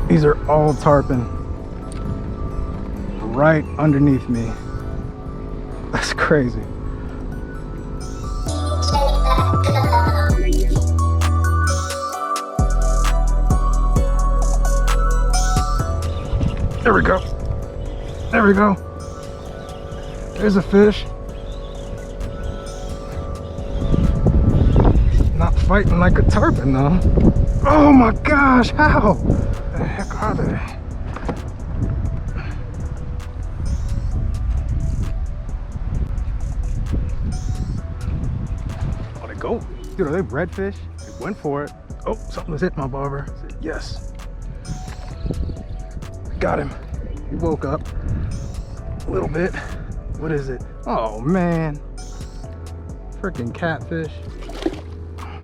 These are all tarpon right underneath me. That's crazy. There we go. There we go. There's a fish. Not fighting like a tarpon though. Oh my gosh, how? The heck are they? Oh, they go. Dude, are they redfish? They went for it. Oh, something was hitting my bobber. I said, yes. Got him. He woke up a little bit. What is it? Oh man. Freaking catfish.